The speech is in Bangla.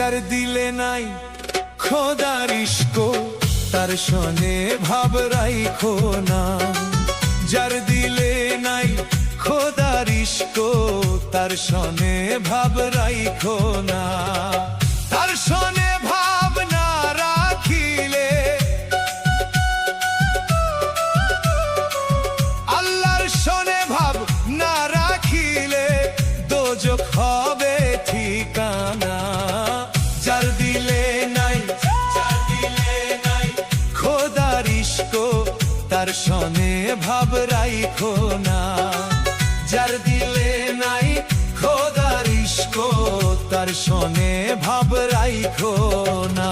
যার দিলে নাই খোদার ইশক তার সনে ভাব রাইখো না। যার দিলে নাই খোদার ইশক তার সনে ভাব রাইখো না। তার সনে ভাব না রাখিলে আল্লাহর সনে ভাব না রাখিলে দোজখ হবে ঠিকানা। যার দিলে নাই খোদার ইশক তার সনে ভাব রাইখো না। যার দিলে নাই খোদার ইশক তার সনে ভাব রাইখো না।